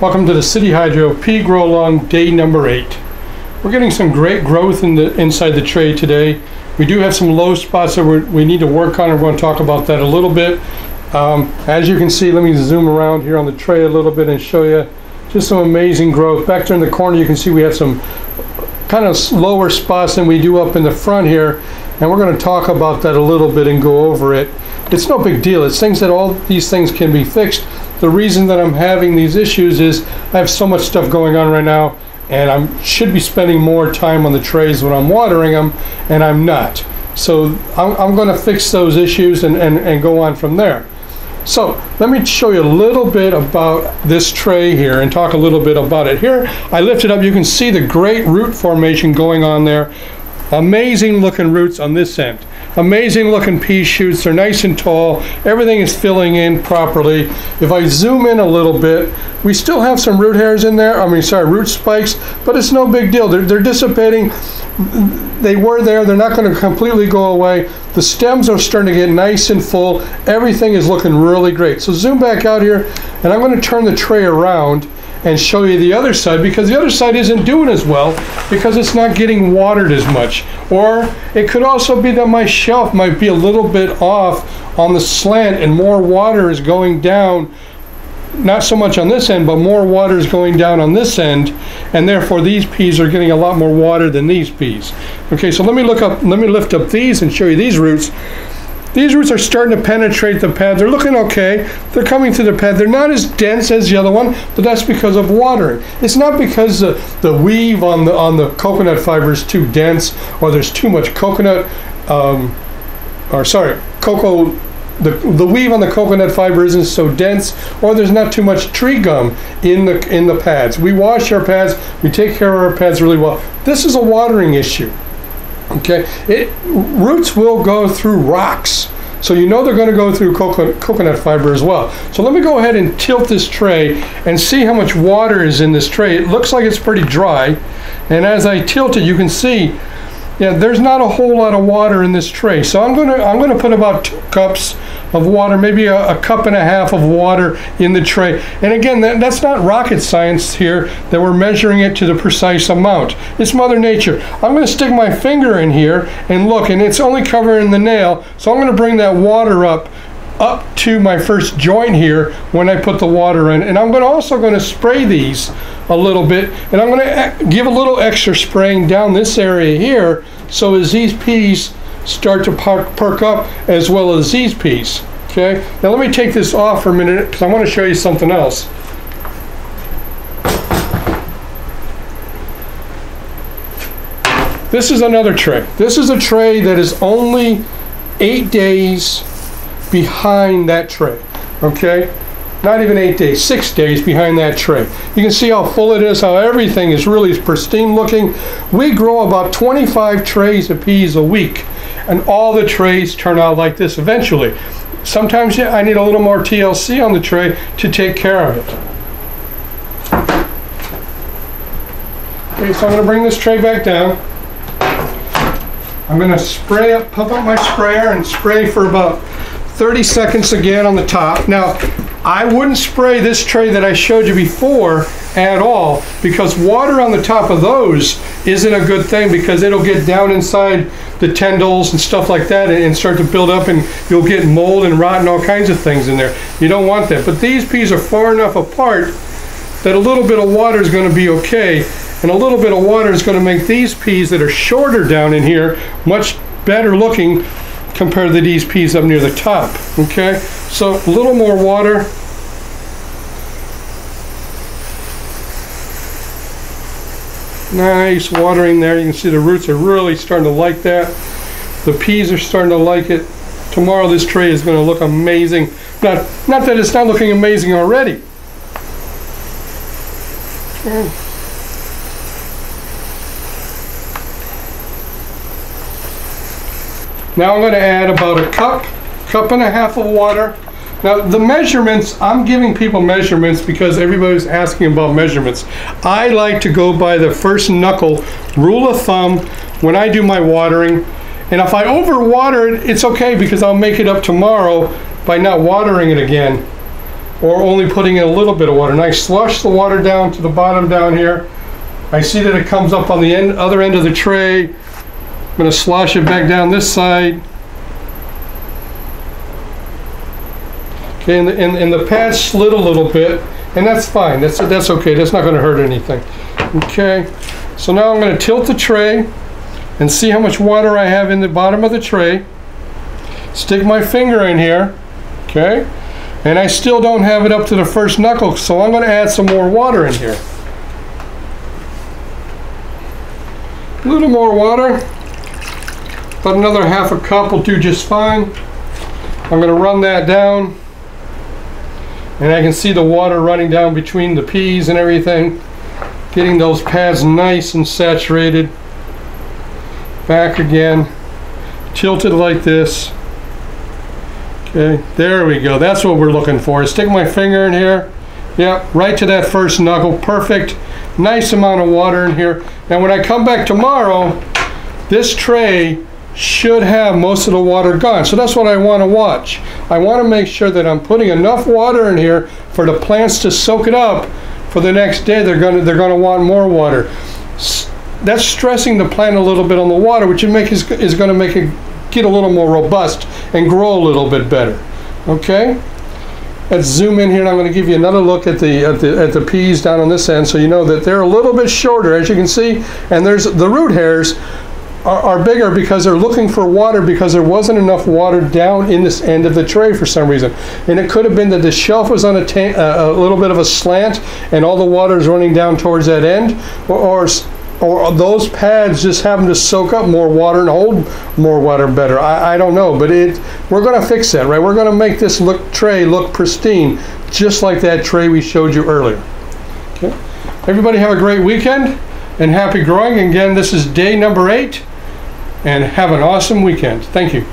Welcome to the City Hydro Pea Grow Long day number 8. We're getting some great growth inside the tray today. We do have some low spots that we need to work on, and we're going to talk about that a little bit. As you can see, let me zoom around here on the tray a little bit and show you just some amazing growth. Back there in the corner you can see we have some kind of lower spots than we do up in the front here, and we're going to talk about that a little bit and go over it. It's no big deal. It's things that all these things can be fixed. The reason that I'm having these issues is I have so much stuff going on right now, and I should be spending more time on the trays when I'm watering them, and I'm not. So I'm going to fix those issues and go on from there. So let me show you a little bit about this tray here and talk a little bit about it. Here I lift it up, you can see the great root formation going on there. Amazing looking roots on this end. Amazing looking pea shoots, they're nice and tall. Everything is filling in properly. If I zoom in a little bit, we still have some root hairs in there, root spikes, but it's no big deal. They're dissipating. They were there, they're not going to completely go away. The stems are starting to get nice and full. Everything is looking really great. So zoom back out here, and I'm going to turn the tray around and show you the other side, because the other side isn't doing as well because it's not getting watered as much. Or it could also be that my shelf might be a little bit off on the slant and more water is going down, not so much on this end, but more water is going down on this end, and therefore these peas are getting a lot more water than these peas. Okay, so let me lift up these and show you these roots. These roots are starting to penetrate the pad. They're looking okay. They're coming through the pad. They're not as dense as the other one, but that's because of watering. It's not because the weave on the coconut fiber is too dense, or there's too much coconut, the weave on the coconut fiber isn't so dense, or there's not too much tree gum in the pads. We wash our pads. We take care of our pads really well. This is a watering issue. Okay, roots will go through rocks, so you know they're going to go through coconut fiber as well. So let me go ahead and tilt this tray and see how much water is in this tray. It looks like it's pretty dry, and as I tilt it, you can see, yeah, there's not a whole lot of water in this tray. So I'm going to put about 2 cups of water, maybe a cup and a half of water in the tray. And again, that's not rocket science here, that we're measuring it to the precise amount. It's Mother Nature. I'm going to stick my finger in here and look, and it's only covering the nail. So I'm going to bring that water up to my first joint here when I put the water in. And I'm also going to spray these a little bit, and I'm going to give a little extra spraying down this area here, so as these peas start to perk up as well as these peas. Okay, now let me take this off for a minute because I want to show you something else. This is another tray. This is a tray that is only 8 days behind that tray. Okay, not even 8 days, 6 days behind that tray. You can see how full it is, how everything is really pristine looking. We grow about 25 trays of peas a week, and all the trays turn out like this eventually. Sometimes I need a little more TLC on the tray to take care of it. Okay, so I'm going to bring this tray back down. I'm going to pump up my sprayer and spray for about 30 seconds again on the top. Now, I wouldn't spray this tray that I showed you before at all, because water on the top of those isn't a good thing, because it'll get down inside the tendrils and stuff like that and start to build up, and you'll get mold and rot and all kinds of things in there. You don't want that. But these peas are far enough apart that a little bit of water is going to be okay, and a little bit of water is going to make these peas that are shorter down in here much better looking compared to these peas up near the top. Okay, so a little more water. Nice watering there. You can see the roots are really starting to like that. The peas are starting to like it. Tomorrow this tray is going to look amazing. Not that it's not looking amazing already. Now I'm going to add about a cup and a half of water. Now the measurements, I'm giving people measurements because everybody's asking about measurements. I like to go by the first knuckle rule of thumb when I do my watering. And if I overwater it, it's okay, because I'll make it up tomorrow by not watering it again. or only putting in a little bit of water. And I slush the water down to the bottom down here. I see that it comes up on the other end of the tray. I'm going to slosh it back down this side. Okay, and the pad slid a little bit, and that's fine. That's okay. That's not going to hurt anything. Okay, so now I'm going to tilt the tray and see how much water I have in the bottom of the tray. Stick my finger in here, okay, and I still don't have it up to the first knuckle, so I'm going to add some more water in here. A little more water, about another half a cup will do just fine. I'm going to run that down, and I can see the water running down between the peas and everything, getting those pads nice and saturated. Back again, tilted like this. Okay, there we go. That's what we're looking for. Stick my finger in here. Yep, right to that first knuckle. Perfect. Nice amount of water in here. Now when I come back tomorrow, this tray should have most of the water gone. So that's what I want to watch. I want to make sure that I'm putting enough water in here for the plants to soak it up for the next day. They're going to want more water. That's stressing the plant a little bit on the water, which is going to make it get a little more robust and grow a little bit better. Okay? Let's zoom in here, and I'm going to give you another look at the peas down on this end, so you know that they're a little bit shorter, as you can see, and there's the root hairs are bigger because they're looking for water because there wasn't enough water down in this end of the tray for some reason. And it could have been that the shelf was on a little bit of a slant and all the water is running down towards that end, or those pads just happen to soak up more water and hold more water better. I don't know, but we're going to fix that, right? We're going to make this tray look pristine, just like that tray we showed you earlier. Okay. Everybody have a great weekend and happy growing. Again, this is day number 8, and have an awesome weekend. Thank you.